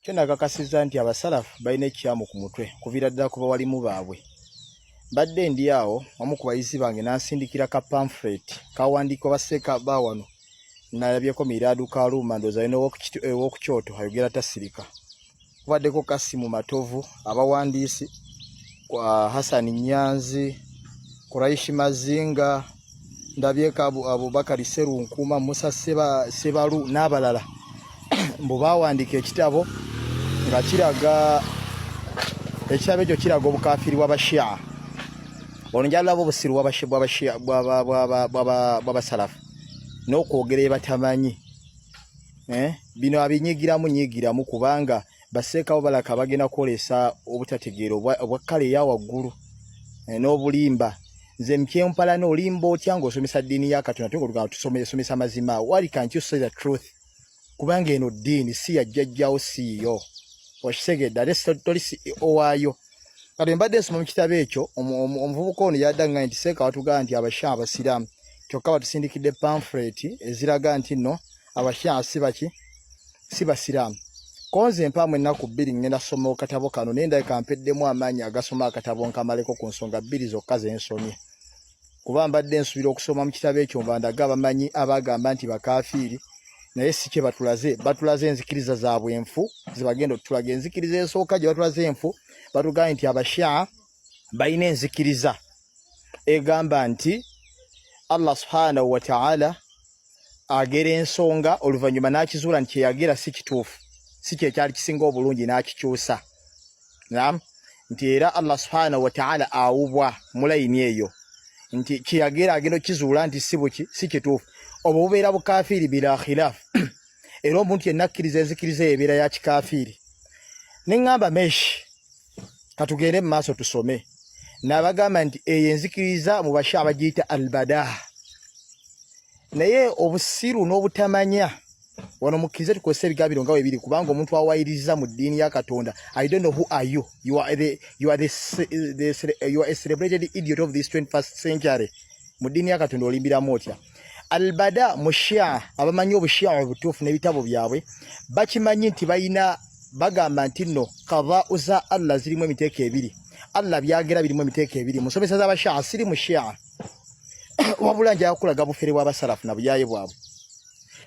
Kyonna kakasiza nti abasalafu balina ekyamu ku mutwe kuviira ddala ku bawalimu baabwe. Badde ndi awo omu ku bayizi bange n'ansindikira ka pamphlet kawandiikibwa basseeka ba wano nalabyeko Miraadu Kaluma ndowooza alina ew'oku Kyoto ayogera tasirika. Kubaddeko Kasimu Matovu abawandiisi Hassan Nyanzi, Kuraishi Mazinga, ndabyeko Abubakari Serunkuma, Musa Sebalu n'abalala mbu bawandiika ekitabo nga kiraga ekitabo ekyo kiraga obukaafiri bw'Abashia. Ono njala obusiru bw'abasalafu n'okwogera batamanyi. Bino abinyigiramu kubanga basseekawo balaka bagenda kwolesa obutategeera obwakkale eya waggulu n'obulimba. Nze mkyempala n'olimba otya ng'osomesa ddiini ya Katonda tugamba tusomesa mazima. Why can't you say the truth? Kubanga eno ddiini si ya jjajjawo siiyo. Wakitegedde ate toli owaayo. Kati mbadde nsoma mu kitabo ekyo omuvubuka ono yaddaŋŋanya nti Seeka watugamba nti Abashia abasiraamu kyokka batusindikidde pamphlet eziraga nti nno Abashia si basiraamu. Konze mpaamu ennaku bbiri ngenda kusoma katabo kano naye ndabika mpeddemu amaanyi agasoma akatabo nkamaleko ku nsonga bbiri zokka ze nsomye. Kuba mbadde nsuubira okusoma mu kitabo ekyo mbandaga abamanyi abagamba nti bakaafiiri naye si kye batulaze enzikiriza zaabwe enfu zibagenda otulaga enzikiriza esooka gye batulaze enfu batugambye nti Abashia balina enzikiriza egamba nti Allah subhanahu wa ta'ala agera ensonga oluvannyuma n'akizuula nti kyeyagera si kituufu si kyekyali kisinga obulungi n'akikyusa. Nti era Allah subhanahu wa ta'ala awubwa mu layini eyo nti kyeyagera agenda okizuula nti si kituufu. Obwo bubeera bukaafiiri bila khilaafu. Era omuntu yenna akkiriza enzikiriza ebeera ya kikaafiiri. Ne ŋŋamba Meshi katugende mu maaso tusome. N'abagamba nti eyo enzikiriza mu Bashia bagiyita al-badaa. Naye obusiru n'obutamanya wano mukkirize tukozesa ebigambiro nga weebiri kubanga omuntu awayiriza mu ddiini ya Katonda. I don't know who are you. You are a celebrated idiot of this 21st century. Mu ddiini ya Katonda olimbiramu otya? Al-Bada mu Shia abamanyi obushia obutuufu n'ebitabo byabwe bakimanyi nti bagamba nti nno qadaa'u za Allah zirimu emiteeko ebiri. Allah byagera birimu emiteeko ebiri. Musomesa z'Abashia asiri mu Shia wabula nja yakulaga bufere bw'abasalafu na buyaye bwabwe.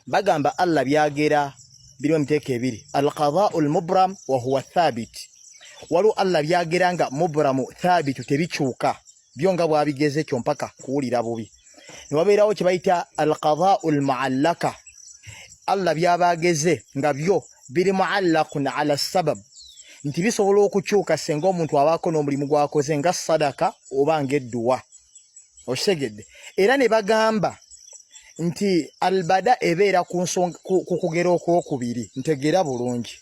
Bagamba Allah byagera birimu emiteeko ebiri. Al-qadaa'u al-mubram wa huwa thabit. Waliwo Allah byagera nga mubramu thabitu tebikyuka byonga bwabigeze ekyo mpaka kuwulira bubi. Niwabeerawo kye bayita al-qadaa'u al-mu'allaka. Allah byabageze nga byo biri mu'allaqun ala sabab nti bisobola okukyuka senga omuntu abaako n'omulimu gwakoze nga sadaka oba ng'edduwa. Okitegedde? Era ne bagamba nti al-bada ebeera ku kugera okwokubiri. Ntegeera bulungi.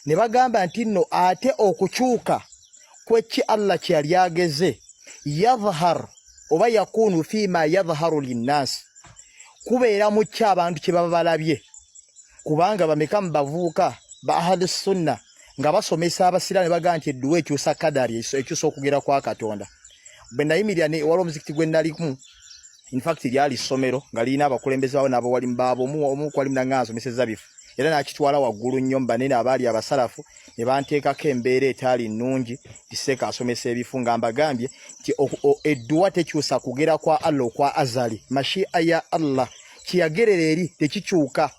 Ne bagamba nti nno ate okukyuka kweki Allah kye yali ageze yadhhar oba yakunu fima yadhharu linnaasi kubeera mu kyo abantu kye baba balabye. Kubanga bameka mu bavuuka ba ahli sunna nga basomesa abasiraamu ne bagamba nti edduwa ekyusa kadari ekyusa okugera kwa Katonda. Bwe nayimirira waliwo omuzikiti gwe nalimu in fact lyali ssomero nga lirina abakulembeze baabo n'abawalimu baabo omu ku walimu nange ansomesezza bifu era n'akitwala waggulu nnyo mu banene abaali abasalafu ne banteekako embeera etaali nnungi nti Seeka asomesa ebifu nga mbagambye nti edduwa tekyusa kugera kwa Allah okwa azali. Mashia ya Allah kiyagerera eri tekikyuka.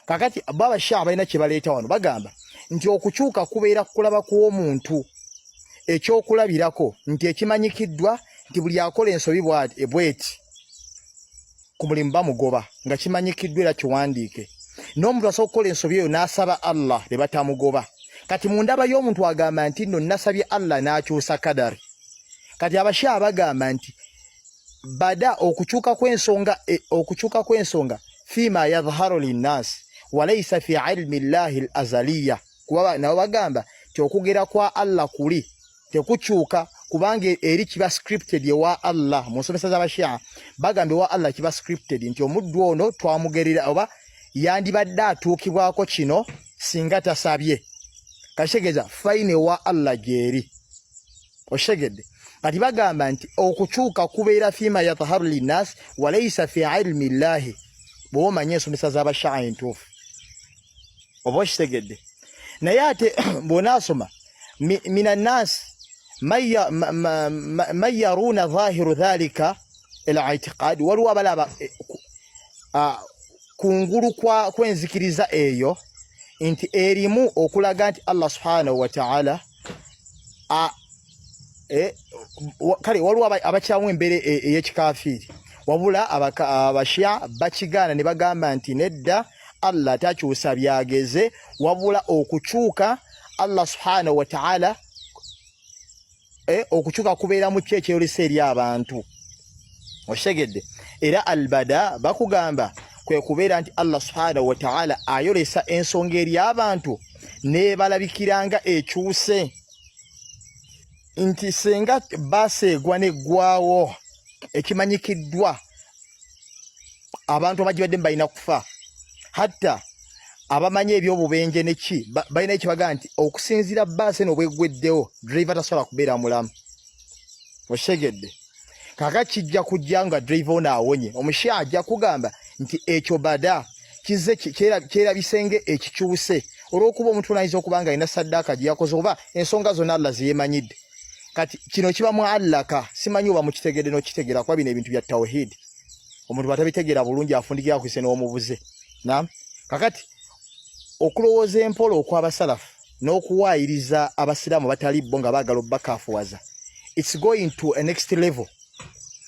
Kakati Abashia balina kye baleeta wano bagamba nti okukyuka kubeera kulaba kw'omuntu ekyokulabirako nti ekimanyikiddwa nti buli akola ensobi bweti ku mulimu bamugoba nga kimanyikiddwa era kiwandiike. N'omuntu asobola okukola ensobi eyo n'asaba Allah ne batamugoba. Kati mu ndaba y'omuntu agamba nti nno nasabye Allah n'akyusa kadari. Kati Abashia bagamba nti bada okukyuka kw'ensonga fima yadhharu linnaasi walaysa fi ilmi llahi al-azaliya. Kuba nabo bagamba nti okugera kwa Allah kuli tekukyuka kubanga eri kiba scripted ewa Allah. Mu nsomesa z'Abashia bagamba ewa Allah kiba scripted nti omuddu ono twamugerera oba yandibadde atuukibwako kino singa tasabye. Kashegeza fayine wa Allah gyeri. Oshegedde. Kati bagamba nti okukyuka kubeera fima yadhharu linnaasi walaysa fi ilmi llahi. Bw'omanya ensomesa z'Abashia entuufu oba okitegedde. nayate bonasoma minan nas man yaruna dhahiru dhalika al-i'tiqad waliwo balaba kungulu kwenzikiriza eyo inti erimu okulaga nti Allah subhanahu wa ta'ala kale waliwo abakyamu embere ey'ekikafiri wabula abashia bakigana ne bagamba nti nedda Allah takyusa byageze wabula okukyuka Allah subhanahu wa ta'ala okukyuka kubeera mu kyekyeolesa eri abantu oshegedde era albada bakugamba kwe kubeera nti Allah subhanahu wa ta'ala ayolesa ensonga eri abantu ne balabikiranga ekyuse nti senga baseegwa neggwawo ekimanyikiddwa abantu abagibadde balina kufa hatta abamanye ebyobubenje neki balina ekibaga nti okusinzira baase n'obweggweddewo driver tasobola kubeera mulamu oshegedde kaka kijja kujja nga driver ono awonye omushya ajja kugamba nti ekyo bada kize kyera bisenge ekikyuse olw'okuba omuntu nayiza okubanga alina saddaaka gye yakoze oba ensonga zonna Allah ziyemanyidde kati kino kiba muallaka simanyi oba mukitegedde n'okitegeera kuba bino ebintu bya tawhid omuntu batabitegeera bulungi afundikira kwise n'omubuze naam kakati okulowooza empolo okw'abasalafu n'okuwaayiriza abasiraamu batali bo nga baagala obbakaafuwaza it's going to a next level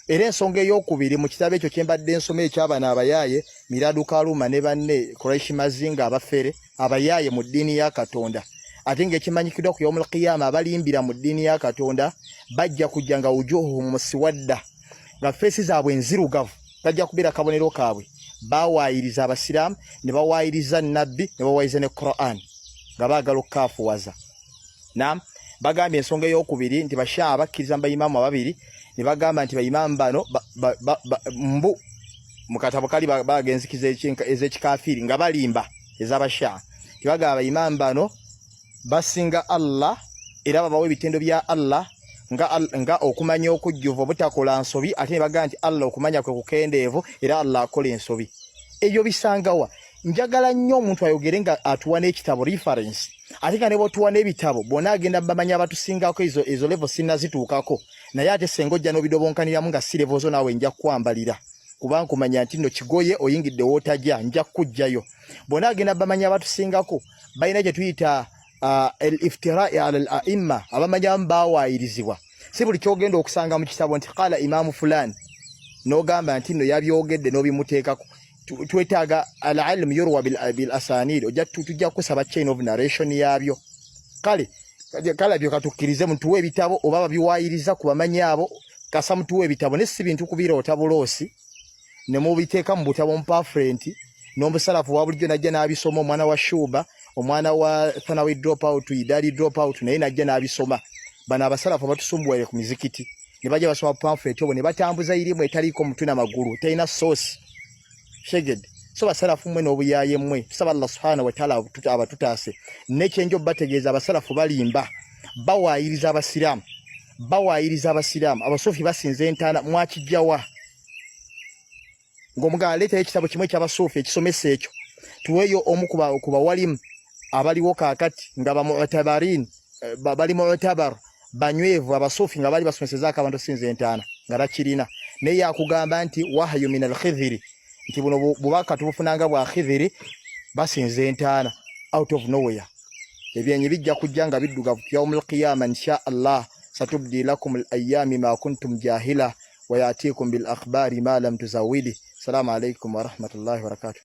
era ensonga ey'okubiri mu kitabo ekyo kyembadde ensoma eky'abaana abayaaye Miradu Kaluma ne banne Quraish Mazinga abafere abayaaye mu ddiini ya Katonda ate ng'ekimanyikiddwa ku yawmul qiyama abalimbira mu ddiini ya Katonda bajja kujja nga wujuhuhum muswadda nga feesi zaabwe enzirugavu bajja kubeera kabonero kaabwe bawaayiriza abasiraamu ne bawaayiriza nabbi ne bawaayiriza ne Qur'an nga baagala okukaafuwaza naam bagambye ensonga ey'okubiri nti bashia abakkiriza bayimaamu ababiri ne bagamba nti bayimaamu bano mbu mu katabo kali bagenzikiza ez'ekikafiri nga balimba ez'abashia tibagamba bayimaamu bano basinga Allah era babawa ebitendo bya Allah nga okumanya okujjuva obutakola nsobi ate ne bagamba nti Allah okumanya kwe kukendeevu era Allah akola ensobi ebyo bisangawa njagala nnyo omuntu ayogere nga atuwa n'ekitabo reference ate nga ne bw'otuwa n'ebitabo bona agenda bamanya abatusingako ezo level sinnazituukako naye ate senga ojja n'obidobonkaniramu nga si level zo naawe nja kukwambalira kubanga kumanya nti nno kigoye oyingidde wootajja nja kujjayo bona agenda bamanya abatusingako balina gye tuyita al-iftirai ala al-a'imma abamanyamu bawaayirizibwa si buli kyogenda okusanga mu kitabo nti qala imaamu fulani n'ogamba nti nno yabyogedde n'obimuteekako twetaaga al-ilm yurwa bil asanid ojja tujja kusaba chain of narration yabyo kale byo katukkirize mutuwe ebitabo oba babiwaayiriza ku bamanyi abo kasa mutuwe ebitabo ne si bintu kubira otabuloosi ne mubiteeka mu butabo mpafrenti n'omusalafu wa bulijjo najja n'abisoma omwana wa Shuba omwana wa Thanawi drop out Idari drop out naye najja n'abisoma bana abasalafu batusumbuwere ku mizikiti ne bajja basoma pamphlet obo ne batambuza irimu etaliiko mutwe na magulu terina source sheged so basalafu mmwe n'obuyaaye mmwe tusaba Allah subhanahu wa ta'ala abatutaase nekyenjo bategeeza abasalafu balimba bawaayiriza abasiraamu abasufi basinze entaana mwakijjawa ng'omugala leeta ekitabo kimwe ky'abasufi ekisomesa ekyo tuweeyo omu ku bawalimu abaliwo kaakati nga bamutabarin bali mutabar banywevu abasufi nga bali basomesezako abantu sinze entaana nga takirina naye yakugamba nti wahyu min al-khidhiri nti buno bubaka tubufunanga bwa khidhiri basinze entaana out of nowhere ebyenyi bijja kujja nga biddugavu yawmul qiyama insha Allah satubdi lakum al-ayami ma kuntum jahila wa yatikum bil akhbari ma lam tuzawidi. Assalamu alaykum wa rahmatullahi wa barakatuh.